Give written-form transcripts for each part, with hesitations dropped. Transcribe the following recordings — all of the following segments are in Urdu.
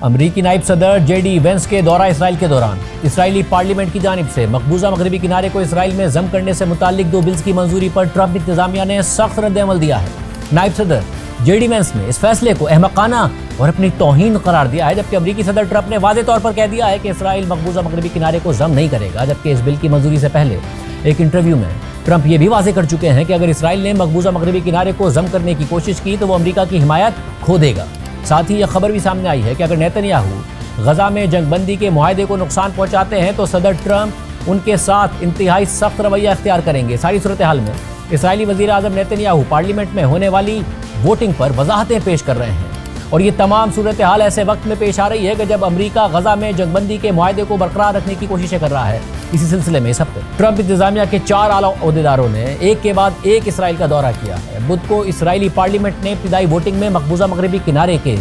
امریکی نائب صدر JD وینس کے دورہ اسرائیل کے دوران اسرائیلی پارلیمنٹ کی جانب سے مقبوضہ مغربی کنارے کو اسرائیل میں ضم کرنے سے متعلق 2 بلز کی منظوری پر ٹرمپ انتظامیہ نے سخت رد عمل دیا ہے۔ نائب صدر JD وینس نے اس فیصلے کو احمقانہ اور اپنی توہین قرار دیا ہے، جبکہ امریکی صدر ٹرمپ نے واضح طور پر کہہ دیا ہے کہ اسرائیل مقبوضہ مغربی کنارے کو ضم نہیں کرے گا، جبکہ اس بل کی منظوری سے پہلے ایک انٹرویو میں ٹرمپ یہ بھی واضح کر چکے ہیں کہ اگر اسرائیل نے مقبوضہ مغربی کنارے کو ضم کرنے کی کوشش کی تو وہ امریکہ کی حمایت کھو دے گا۔ ساتھ ہی یہ خبر بھی سامنے آئی ہے کہ اگر نیتن یاہو غزہ میں جنگ بندی کے معاہدے کو نقصان پہنچاتے ہیں تو صدر ٹرمپ ان کے ساتھ انتہائی سخت رویہ اختیار کریں گے۔ ساری صورتحال میں اسرائیلی وزیر اعظم نیتن یاہو پارلیمنٹ میں ہونے والی ووٹنگ پر وضاحتیں پیش کر رہے ہیں، اور یہ تمام صورتحال ایسے وقت میں پیش آ رہی ہے کہ جب امریکہ غزہ میں جنگ بندی کے معاہدے کو برقرار رکھنے کی کوششیں کر رہا ہے۔ اسی سلسلے میں اس ہفتے ٹرمپ انتظامیہ کے 4 اعلیٰ عہدیداروں نے ایک کے بعد ایک اسرائیل کا دورہ کیا ہے۔ بدھ کو اسرائیلی پارلیمنٹ نے ابتدائی ووٹنگ میں مقبوضہ مغربی کنارے کے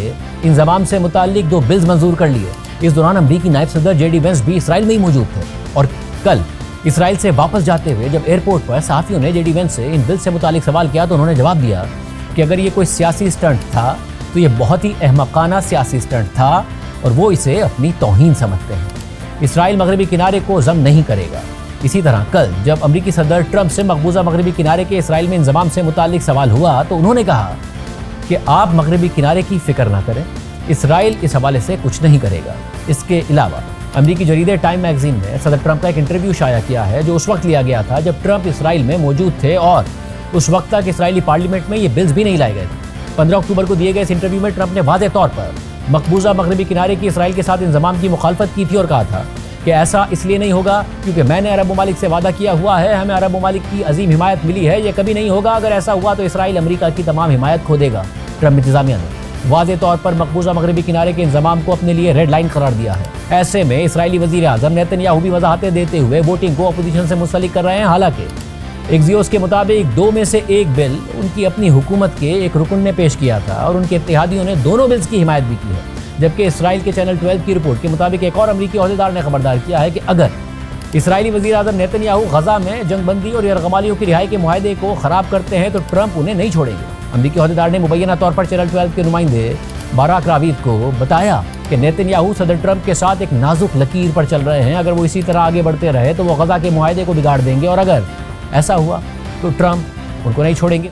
انضمام سے متعلق 2 بلز منظور کر لیے۔ اس دوران امریکی نائب صدر JD وینس بھی اسرائیل میں ہی موجود تھے، اور کل اسرائیل سے واپس جاتے ہوئے جب ایئرپورٹ پر صحافیوں نے JD وینس سے ان بلز سے متعلق سوال کیا تو انہوں نے جواب دیا کہ اگر یہ کوئی سیاسی سٹنٹ تھا تو یہ بہت ہی احمقانہ سیاسی سٹنٹ تھا اور وہ اسے اپنی توہین سمجھتے ہیں۔ اسرائیل مغربی کنارے کو ضم نہیں کرے گا۔ اسی طرح کل جب امریکی صدر ٹرمپ سے مقبوضہ مغربی کنارے کے اسرائیل میں انضمام سے متعلق سوال ہوا تو انہوں نے کہا کہ آپ مغربی کنارے کی فکر نہ کریں، اسرائیل اس حوالے سے کچھ نہیں کرے گا۔ اس کے علاوہ امریکی جریدے ٹائم میگزین نے صدر ٹرمپ کا ایک انٹرویو شائع کیا ہے جو اس وقت لیا گیا تھا جب ٹرمپ اسرائیل میں موجود تھے، اور اس وقت تک اسرائیلی پارلیمنٹ میں یہ بلز بھی نہیں لائے گئے تھے۔ 15 اکتوبر کو دیے گئے اس انٹرویو میں ٹرمپ نے واضح طور پر مقبوضہ مغربی کنارے کی اسرائیل کے ساتھ انضمام کی مخالفت کی تھی اور کہا تھا کہ ایسا اس لیے نہیں ہوگا کیونکہ میں نے عرب ممالک سے وعدہ کیا ہوا ہے، ہمیں عرب ممالک کی عظیم حمایت ملی ہے، یہ کبھی نہیں ہوگا، اگر ایسا ہوا تو اسرائیل امریکہ کی تمام حمایت کھو دے گا۔ ٹرمپ انتظامیہ نے واضح طور پر مقبوضہ مغربی کنارے کے انضمام کو اپنے لیے ریڈ لائن قرار دیا ہے۔ ایسے میں اسرائیلی وزیر اعظم نیتن یاہو بھی وضاحتیں دیتے ہوئے ووٹنگ کو اپوزیشن سے منسلک کر رہے ہیں۔ حالانکہ ایکزیوس کے مطابق 2 میں سے 1 بل ان کی اپنی حکومت کے ایک رکن نے پیش کیا تھا اور ان کے اتحادیوں نے دونوں بلز کی حمایت بھی کی ہے، جبکہ اسرائیل کے چینل 12 کی رپورٹ کے مطابق ایک اور امریکی عہدیدار نے خبردار کیا ہے کہ اگر اسرائیلی وزیر اعظم نیتن یاہو غزہ میں جنگ بندی اور یرغمالیوں کی رہائی کے معاہدے کو خراب کرتے ہیں تو ٹرمپ انہیں نہیں چھوڑیں گے۔ امریکی عہدیدار نے مبینہ طور پر چینل 12 کے نمائندے باراک راوید کو بتایا کہ نیتن یاہو صدر ٹرمپ کے ساتھ ایک نازک لکیر پر چل رہے ہیں، اگر وہ اسی طرح آگے بڑھتے رہے تو وہ غزہ کے معاہدے کو بگاڑ دیں گے، اور اگر ایسا ہوا تو ٹرمپ ان کو نہیں چھوڑیں گے۔